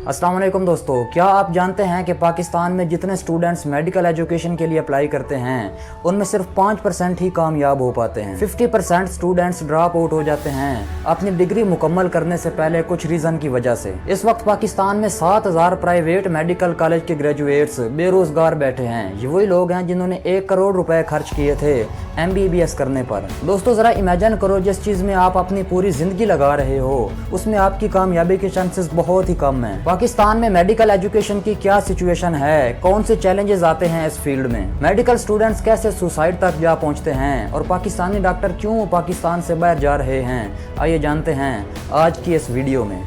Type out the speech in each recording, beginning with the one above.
अस्सलाम वालेकुम दोस्तों, क्या आप जानते हैं कि पाकिस्तान में जितने स्टूडेंट्स मेडिकल एजुकेशन के लिए अप्लाई करते हैं उनमें सिर्फ 5% ही कामयाब हो पाते हैं। 50% स्टूडेंट्स ड्रॉप आउट हो जाते हैं अपनी डिग्री मुकम्मल करने से पहले कुछ रीज़न की वजह से। इस वक्त पाकिस्तान में 7000 प्राइवेट मेडिकल कॉलेज के ग्रेजुएट्स बेरोजगार बैठे हैं। ये वही लोग हैं जिन्होंने 1 करोड़ रुपए खर्च किए थे MBBS करने पर। दोस्तों ज़रा इमेजिन करो, जिस चीज़ में आप अपनी पूरी ज़िंदगी लगा रहे हो उसमें आपकी कामयाबी के चांसेस बहुत ही कम हैं। पाकिस्तान में मेडिकल एजुकेशन की क्या सिचुएशन है, कौन से चैलेंजेस आते हैं इस फील्ड में, मेडिकल स्टूडेंट्स कैसे सुसाइड तक जा पहुंचते हैं और पाकिस्तानी डॉक्टर क्यों पाकिस्तान से बाहर जा रहे हैं, आइए जानते हैं आज की इस वीडियो में।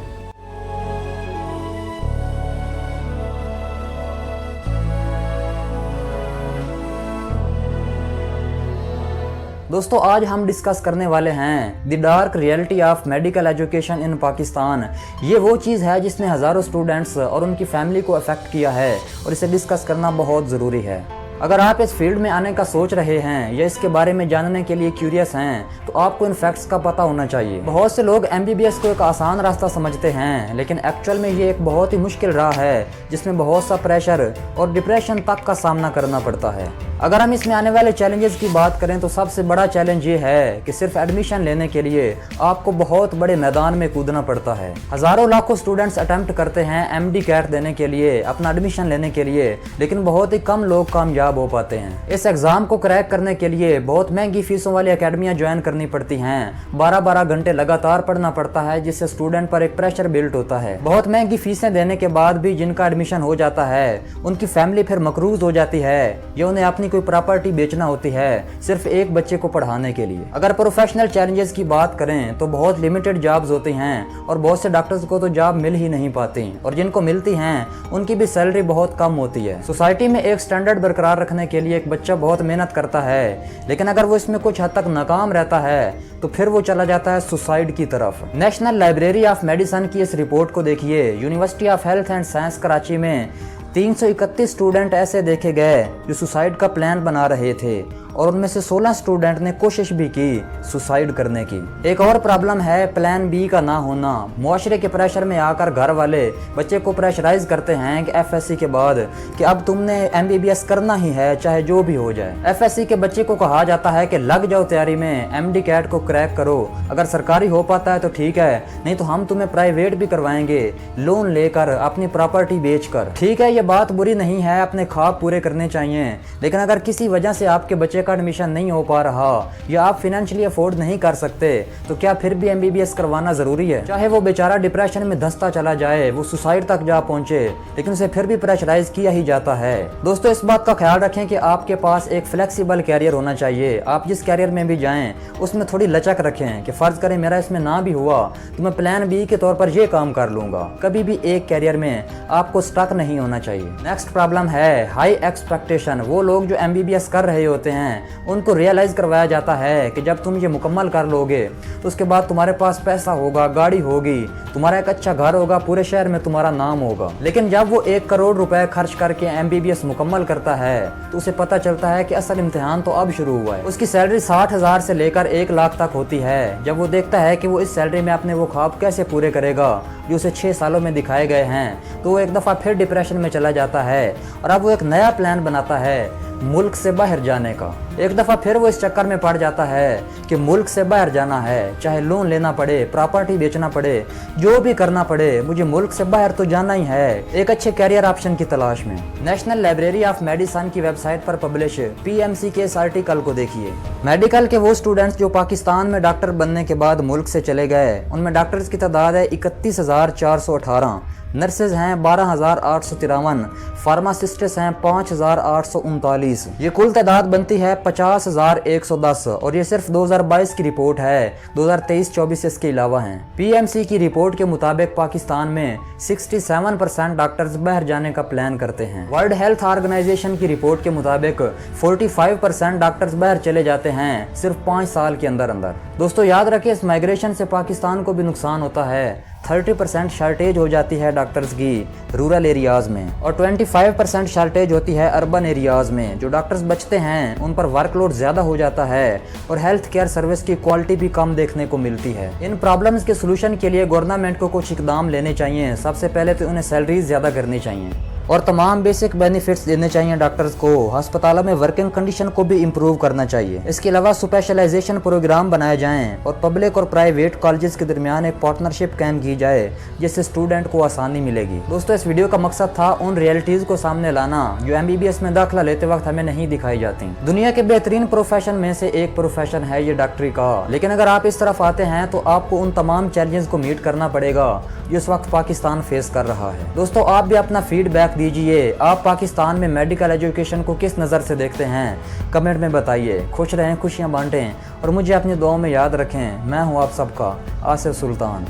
दोस्तों आज हम डिस्कस करने वाले हैं the dark reality of medical education in Pakistan. ये वो चीज़ है जिसने हज़ारों स्टूडेंट्स और उनकी फैमिली को अफेक्ट किया है और इसे डिस्कस करना बहुत ज़रूरी है। अगर आप इस फील्ड में आने का सोच रहे हैं या इसके बारे में जानने के लिए क्यूरियस हैं तो आपको इन फैक्ट्स का पता होना चाहिए। बहुत से लोग MBBS को एक आसान रास्ता समझते हैं, लेकिन एक्चुअल में ये एक बहुत ही मुश्किल राह है जिसमें बहुत सा प्रेशर और डिप्रेशन तक का सामना करना पड़ता है। अगर हम इसमें आने वाले चैलेंजेस की बात करें तो सबसे बड़ा चैलेंज ये है कि सिर्फ एडमिशन लेने के लिए आपको बहुत बड़े मैदान में कूदना पड़ता है। हज़ारों लाखों स्टूडेंट्स अटेम्प्ट करते हैं MD कैट देने के लिए, अपना एडमिशन लेने के लिए, लेकिन बहुत ही कम लोग कामयाब हो पाते हैं। इस एग्जाम को क्रैक करने के लिए बहुत महंगी फीसों वाली अकेडमियां ज्वाइन करनी पड़ती हैं। 12-12 घंटे लगातार पढ़ना पड़ता है जिससे स्टूडेंट पर एक प्रेशर बिल्ट होता है। बहुत महंगी फीसें देने के बाद भी जिनका एडमिशन हो जाता है उनकी फैमिली फिर मकरूज हो जाती है या उन्हें अपनी कोई प्रॉपर्टी बेचना होती है सिर्फ एक बच्चे को पढ़ाने के लिए। अगर प्रोफेशनल चैलेंजेस की बात करें तो बहुत लिमिटेड जॉब्स होती हैं और बहुत से डॉक्टर्स को तो जॉब मिल ही नहीं पाती और जिनको मिलती हैं उनकी भी सैलरी बहुत कम होती है। सोसाइटी में एक स्टैंडर्ड बरकरार रखने के लिए एक बच्चा बहुत मेहनत करता है, लेकिन अगर वो इसमें कुछ हद तक नाकाम रहता है तो फिर वो चला जाता है सुसाइड की तरफ। नेशनल लाइब्रेरी ऑफ मेडिसिन की इस रिपोर्ट को देखिए। University of health and science Karachi में 331 स्टूडेंट ऐसे देखे गए जो सुसाइड का प्लान बना रहे थे और उनमें से 16 स्टूडेंट ने कोशिश भी की सुसाइड करने की। एक और प्रॉब्लम है प्लान बी का ना होना। मुआशरे के प्रेशर में आकर घर वाले बच्चे को प्रेशराइज करते हैं कि FSC के बाद कि अब तुमने MBBS करना ही है चाहे जो भी हो जाए। FSC के बच्चे को कहा जाता है कि लग जाओ तैयारी में, MD कैट को क्रैक करो, अगर सरकारी हो पाता है तो ठीक है, नहीं तो हम तुम्हें प्राइवेट भी करवाएंगे लोन लेकर, अपनी प्रॉपर्टी बेचकर। ठीक है, ये बात बुरी नहीं है, अपने ख्वाब पूरे करने चाहिए, लेकिन अगर किसी वजह से आपके बच्चे का एडमिशन नहीं हो पा रहा या आप फाइनेंशियली अफोर्ड नहीं कर सकते तो क्या फिर भी MBBS करवाना जरूरी है? चाहे वो बेचारा डिप्रेशन में धंसता चला जाए, वो सुसाइड तक जा पहुंचे, लेकिन उसे फिर भी प्रेशराइज किया ही जाता है। दोस्तों इस बात का ख्याल रखें कि आपके पास एक फ्लेक्सिबल कैरियर होना चाहिए। आप जिस कैरियर में भी जाएं उसमें थोड़ी लचक रखें कि फर्ज करें मेरा इसमें ना भी हुआ तो मैं प्लान बी के तौर पर ये काम कर लूंगा। कभी भी एक कैरियर में आपको स्टक नहीं होना चाहिए। नेक्स्ट प्रॉब्लम है हाई एक्सपेक्टेशन। वो लोग जो MBBS कर रहे होते हैं उनको रियलाइज करवाया जाता है कि जब तुम ये मुकम्मल कर लोगे तो उसके बाद तुम्हारे पास पैसा होगा, गाड़ी होगी, तुम्हारा एक अच्छा घर होगा, पूरे शहर में तुम्हारा नाम होगा। लेकिन जब वो 1 करोड़ रुपए खर्च करके MBBS मुकम्मल करता है तो उसे पता चलता है कि असल इम्तिहान तो अब शुरू हुआ है। उसकी सैलरी 60,000 से लेकर 1 लाख तक होती है। जब वो देखता है कि वो इस सैलरी में अपने वो ख्वाब कैसे पूरे करेगा जो उसे 6 सालों में दिखाए गए हैं तो वो एक दफ़ा फिर डिप्रेशन में चला जाता है और अब वो एक नया प्लान बनाता है मुल्क से बाहर जाने का। एक दफ़ा फिर वो इस चक्कर में पड़ जाता है कि मुल्क से बाहर जाना है, चाहे लोन लेना पड़े, प्रॉपर्टी बेचना पड़े, जो भी करना पड़े, मुझे मुल्क से बाहर तो जाना ही है, एक अच्छे कैरियर ऑप्शन की तलाश में। नेशनल लाइब्रेरी ऑफ मेडिसिन की वेबसाइट पर पब्लिश PMC के इस आर्टिकल को देखिए। मेडिकल के वो स्टूडेंट्स जो पाकिस्तान में डॉक्टर बनने के बाद मुल्क से चले गए, उनमें डॉक्टर्स की तादाद है 31,418, नर्सेज हैं 12,853, फार्मासिस्ट्स हैं 5,839। ये कुल तादाद बनती है 50,110 और ये सिर्फ 2022 की रिपोर्ट है। 2023-24 इसके अलावा हैं। PMC की रिपोर्ट के मुताबिक पाकिस्तान में 67% डॉक्टर्स बाहर जाने का प्लान करते हैं। वर्ल्ड हेल्थ ऑर्गेनाइजेशन की रिपोर्ट के मुताबिक 45% डॉक्टर्स बाहर चले जाते हैं सिर्फ 5 साल के अंदर अंदर। दोस्तों याद रखिए इस माइग्रेशन से पाकिस्तान को भी नुकसान होता है। 30% शार्टेज हो जाती है डॉक्टर्स की रूरल एरियाज़ में और 25% शार्टेज होती है अर्बन एरियाज़ में। जो डॉक्टर्स बचते हैं उन पर वर्कलोड ज़्यादा हो जाता है और हेल्थ केयर सर्विस की क्वालिटी भी कम देखने को मिलती है। इन प्रॉब्लम्स के सोल्यूशन के लिए गवर्नमेंट को कुछ इकदाम लेने चाहिए। सबसे पहले तो उन्हें सैलरीज ज़्यादा करनी चाहिए और तमाम बेसिक बेनिफिट्स देने चाहिए डॉक्टर्स को। अस्पतालों में वर्किंग कंडीशन को भी इम्प्रूव करना चाहिए। इसके अलावा स्पेशलाइजेशन प्रोग्राम बनाए जाएं और पब्लिक और प्राइवेट कॉलेजेस के दरमियान एक पार्टनरशिप कायम की जाए जिससे स्टूडेंट को आसानी मिलेगी। दोस्तों, इस वीडियो का मकसद था उन रियलिटीज़ को सामने लाना जो MBBS में दाखिला लेते वक्त हमें नहीं दिखाई जाती। दुनिया के बेहतरीन प्रोफेशन में से एक प्रोफेशन है ये डॉक्टरी का, लेकिन अगर आप इस तरफ आते हैं तो आपको उन तमाम चैलेंजेस को मीट करना पड़ेगा जो इस वक्त पाकिस्तान फेस कर रहा है। दोस्तों, आप भी अपना फीडबैक दीजिए। आप पाकिस्तान में मेडिकल एजुकेशन को किस नज़र से देखते हैं, कमेंट में बताइए। खुश रहें, खुशियां बांटें और मुझे अपनी दुआओं में याद रखें। मैं हूं आप सबका आसिफ सुल्तान।